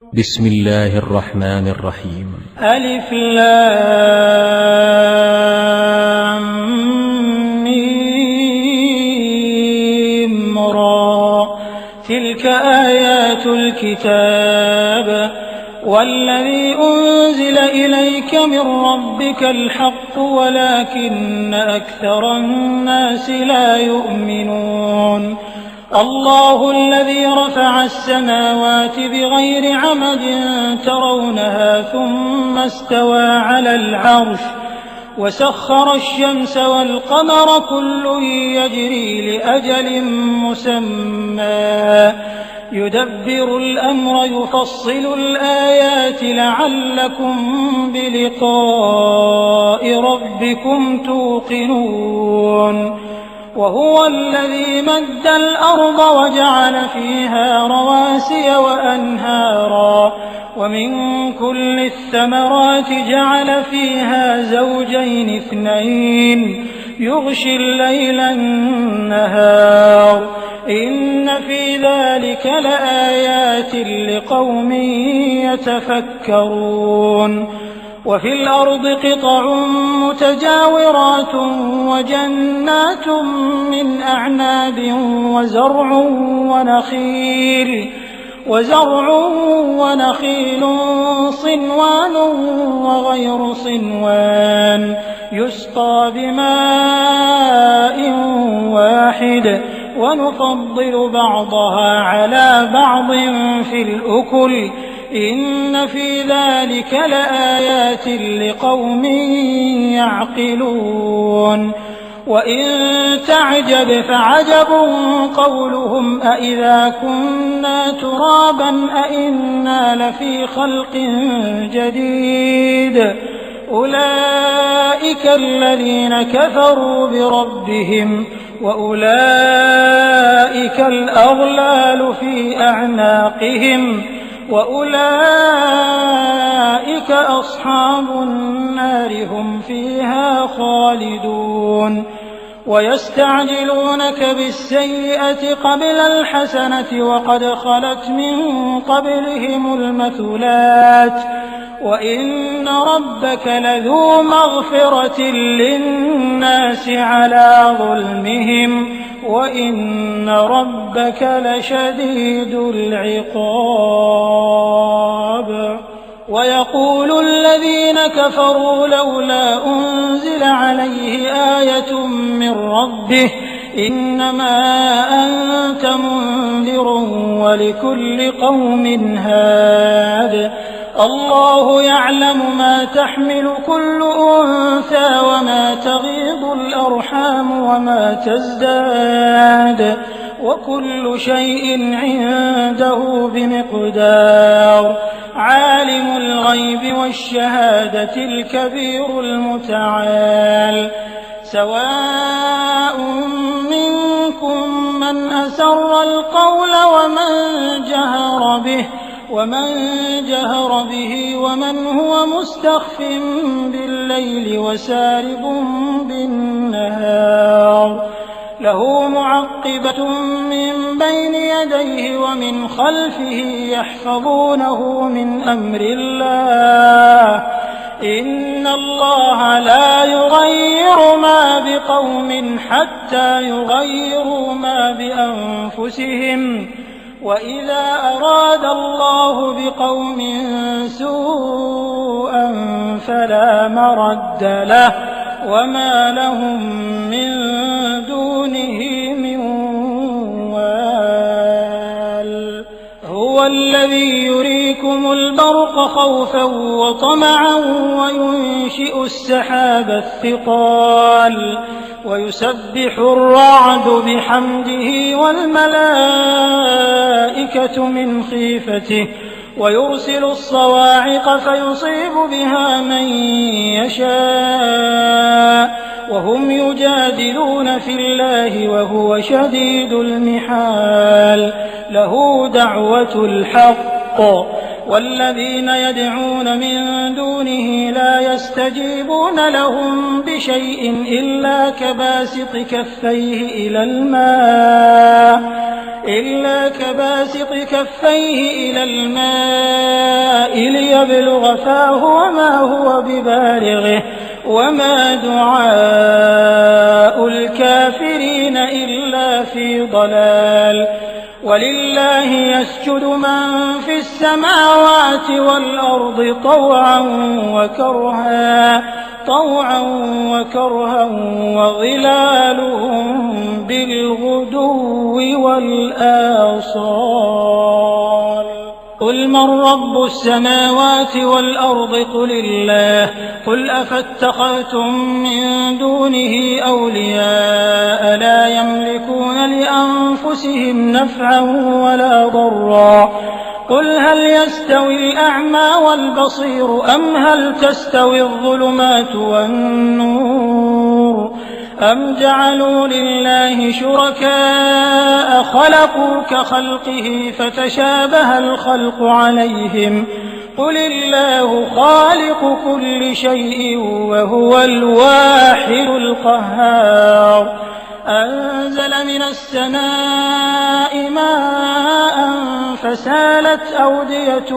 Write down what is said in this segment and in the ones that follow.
بسم الله الرحمن الرحيم. ألف لام ميم را تلك آيات الكتاب والذي أنزل إليك من ربك الحق ولكن أكثر الناس لا يؤمنون. الله الذي رفع السماوات بغير عمد ترونها ثم استوى على العرش وسخر الشمس والقمر كل يجري لأجل مسمى يدبر الأمر يفصل الآيات لعلكم بلقاء ربكم توقنون. وهو الذي مد الأرض وجعل فيها رواسي وأنهارا ومن كل الثمرات جعل فيها زوجين اثنين يغشي الليل النهار إن في ذلك لآيات لقوم يتفكرون. وفي الأرض قطع متجاورات وجنات من أعناب وزرع ونخيل صنوان وغير صنوان يسقى بماء واحد ونفضل بعضها على بعض في الأكل إن في ذلك لآيات لقوم يعقلون. وإن تعجب فعجب قولهم أإذا كنا ترابا أإنا لفي خلق جديد أولئك الذين كفروا بربهم وأولئك الأغلال في أعناقهم وأولئك أصحاب النار هم فيها خالدون. ويستعجلونك بالسيئة قبل الحسنة وقد خلت من قبلهم المثلات وإن ربك لذو مغفرة للناس على ظلمهم وإن ربك لشديد العقاب. ويقول الذين كفروا لولا أنزل عليه آية من ربه إنما أنت منذر ولكل قوم هاد الله يعلم ما تحمل كل أنثى وما تغيض الأرحام وما تزداد وكل شيء عنده بمقدار. عالم الغيب والشهادة الكبير المتعال. سواء منكم من أسر القول ومن جهر به ومن هو مستخف بالليل وسارب بالنهار له معقبة من بين يديه ومن خلفه يحفظونه من أمر الله إن الله لا يغير ما بقوم حتى يغيروا ما بأنفسهم وإذا أراد الله بقوم سوءا فلا مرد له وما لهم من دونه من وال. هو الذي يريكم البرق خوفا وطمعا وينشئ السحاب الثقال ويسبح الرعد بحمده والملائكة من خيفته ويرسل الصواعق فيصيب بها من يشاء وهم يجادلون في الله وهو شديد المحال. له دعوة الحق والذين يدعون من دونه لا يستجيبون لهم بشيء إلا كباسط كفيه إلى الماء ليبلغ فاه وما هو ببالغه وما دعاء الكافرين إلا في ضلال. ولله يسجد من في السماوات والأرض طوعا وكرها وظلالهم بالغدو والآصال. قل من رب السماوات والأرض قل الله. قل أفاتخذتم من دونه أولياء لا يملكون لأنفسهم نفعا ولا ضرا. قل هل يستوي الأعمى والبصير أم هل تستوي الظلمات والنور أم جعلوا لله شركاء خلقوا كخلقه فتشابه الخلق عليهم. قل الله خالق كل شيء وهو الواحد القهار. أنزل من السماء ماء فسالت أودية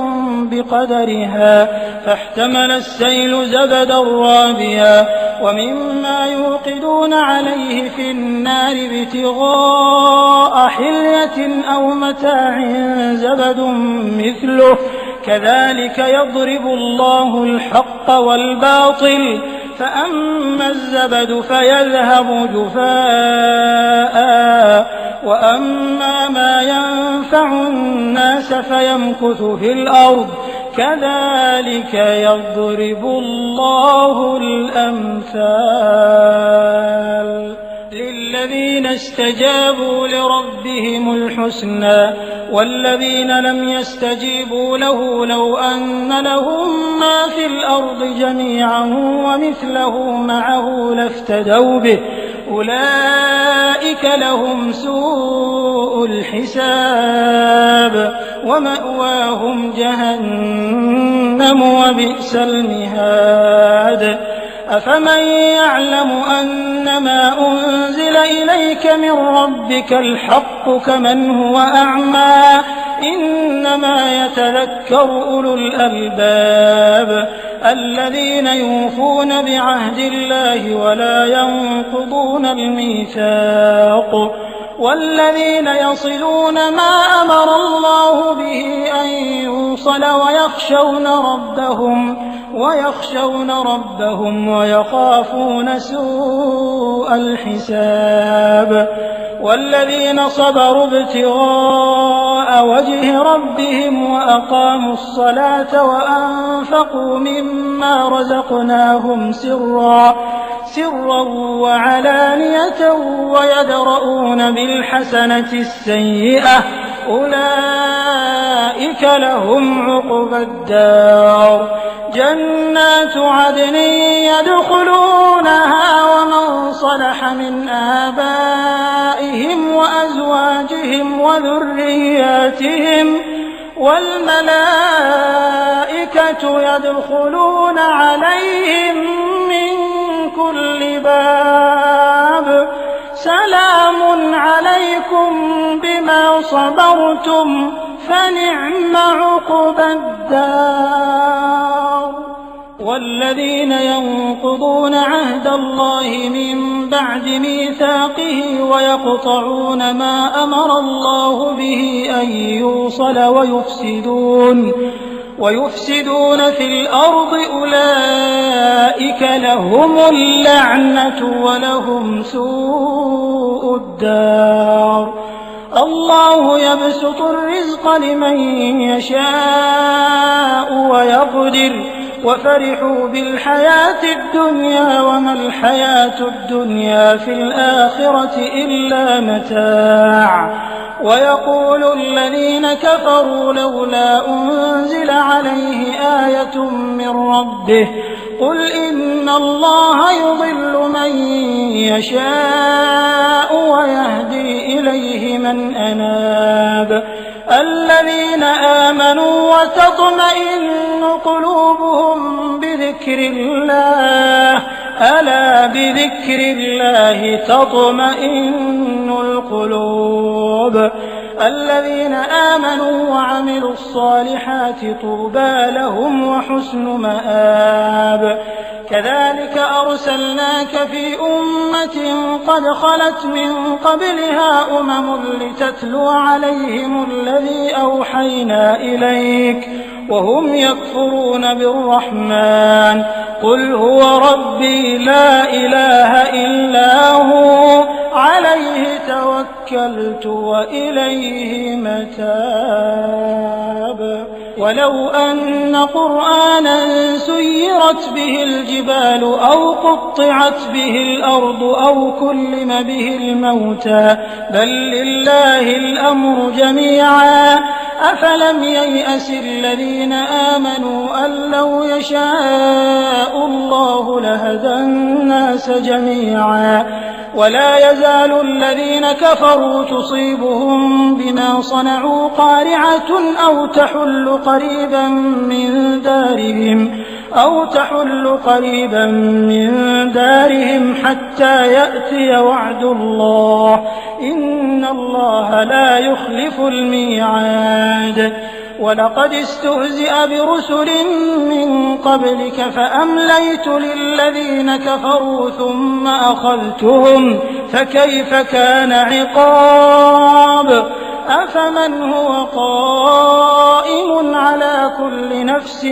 بقدرها فاحتمل السيل زبدا رابيا ومما يوقدون عليه في النار ابتغاء حلية أو متاع زبد مثله كذلك يضرب الله الحق والباطل فأما الزبد فيذهب جفاء وأما ما ينفع الناس فيمكث في الأرض كذلك يضرب الله الأمثال. للذين استجابوا لربهم الحسنى والذين لم يستجيبوا له لو أن لهم ما في الأرض جميعا ومثله معه لافتدوا به أولئك لهم سوء الحساب ومأواهم جهنم وبئس المهاد. أفمن يعلم أنما أنزل إليك من ربك الحق كمن هو أعمى إنما يتذكر أولو الألباب الذين يوفون بعهد الله ولا ينقضون الميثاق والذين يصلون ما أمر الله به أن يوصل ويخشون ربهم ويخافون سوء الحساب. والذين صبروا ابتغاء وجه ربهم وأقاموا الصلاة وأنفقوا مما رزقناهم سرا وعلانية ويدرؤون بالحسنة السيئة أولئك لهم عقبى الدار. جنات عدن يدخلونها ومن صلح من آبائهم وأزواجهم وذرياتهم والملائكة يدخلون عليهم من كل باب سلام عليكم بما صبرتم فنعم عقبى الدار. والذين ينقضون عهد الله من بعد ميثاقه ويقطعون ما أمر الله به أن يوصل ويفسدون في الأرض أولئك لهم اللعنة ولهم سوء الدار. الله يبسط الرزق لمن يشاء ويقدر وفرحوا بالحياة الدنيا وما الحياة الدنيا في الآخرة إلا متاع. ويقول الذين كفروا لولا أنزل عليه آية من ربه قل إن الله يضل من يشاء ويهدي إليه من أناب. الذين آمنوا وتطمئن قلوبهم بذكر الله ألا بذكر الله تطمئن القلوب. الذين آمنوا وعملوا الصالحات طوبى لهم وحسن مآب. كذلك أرسلناك في أمة قد خلت من قبلها لتتلو عليهم الذي أوحينا إليك وهم يكفرون بالرحمن قل هو ربي لا إله إلا هو عليه توكلت وإليه متاب. ولو أن قرآنا سيرت به الجبال أو قطعت به الأرض أو كلم به الموتى بل لله الأمر جميعا أفلم ييأس الذين آمنوا أن لو يشاء الله لهدى الناس جميعا. ولا يزال الذين كفروا تصيبهم بما صنعوا قارعة أو تحل قريبا من دارهم حتى يأتي وعد الله إن الله لا يخلف الميعاد. ولقد استهزئ برسل من قبلك فأمليت للذين كفروا ثم أخذتهم فكيف كان عقاب. أفمن هو قائم على كل نفس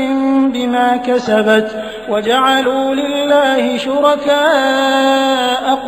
بما كسبت وجعلوا لله شركاء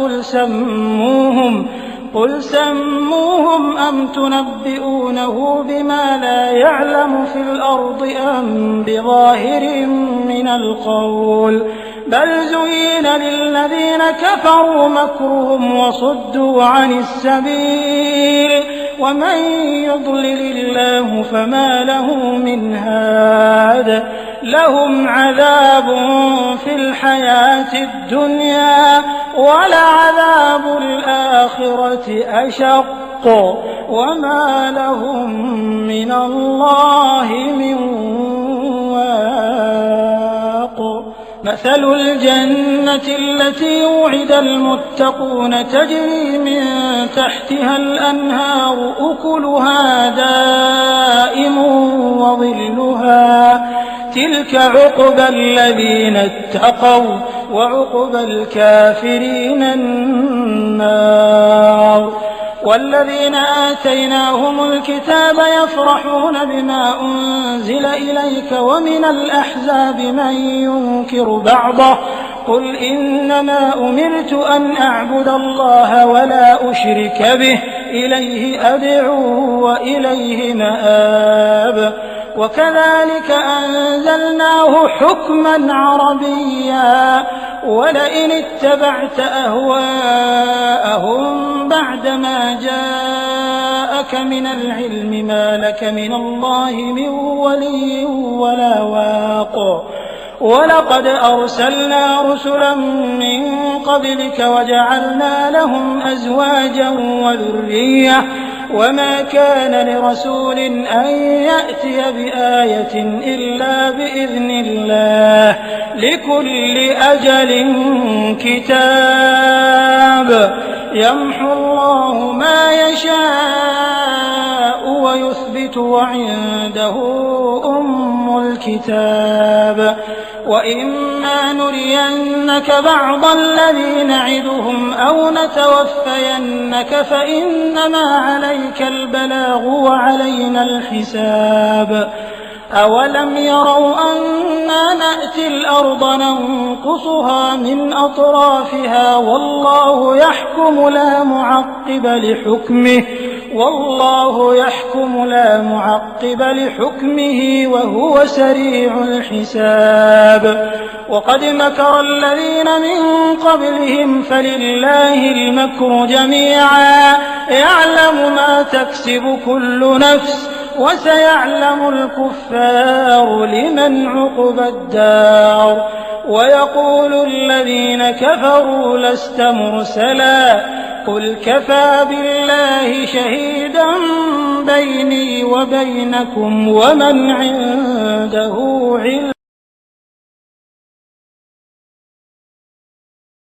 قل سموهم أم تنبئونه بما لا يعلم في الأرض أم بظاهر من القول بل زين للذين كفروا مكرهم وصدوا عن السبيل ومن يضلل الله فما له من هاد. لهم عذاب في الحياة الدنيا ولعذاب الآخرة أشق وما لهم من الله من واق. مثل الجنة التي وعد المتقون تجري من تحتها الأنهار أكلها دائم وظلها تلك عقبى الذين اتقوا وعقبى الكافرين النار. والذين آتيناهم الكتاب يفرحون بما أنزل إليك ومن الأحزاب من ينكر بعضه قل إنما أمرت أن أعبد الله ولا أشرك به إليه أدعو وإليه مآب. وكذلك أنزلناه حكما عربيا ولئن اتبعت أهواءهم بعدما جاءك من العلم ما لك من الله من ولي ولا واق. ولقد أرسلنا رسلا من قبلك وجعلنا لهم أزواجا وذرية وما كان لرسول أن يأتي بآية إلا بإذن الله لكل أجل كتاب. يمحو الله ما يشاء ويثبت وعنده أم الكتاب. وإما نرينك بعض الذي نعدهم أو نتوفينك فإنما عليك البلاغ وعلينا الحساب. أولم يروا أنا نأتي الأرض ننقصها من أطرافها والله يحكم لا معقب لحكمه وهو سريع الحساب. وقد مكر الذين من قبلهم فلله المكر جميعا يعلم ما تكسب كل نفس وسيعلم الكفار لمن عقبى الدار. ويقول الذين كفروا لست مرسلا قل كفى بالله شهيدا بيني وبينكم ومن عنده علم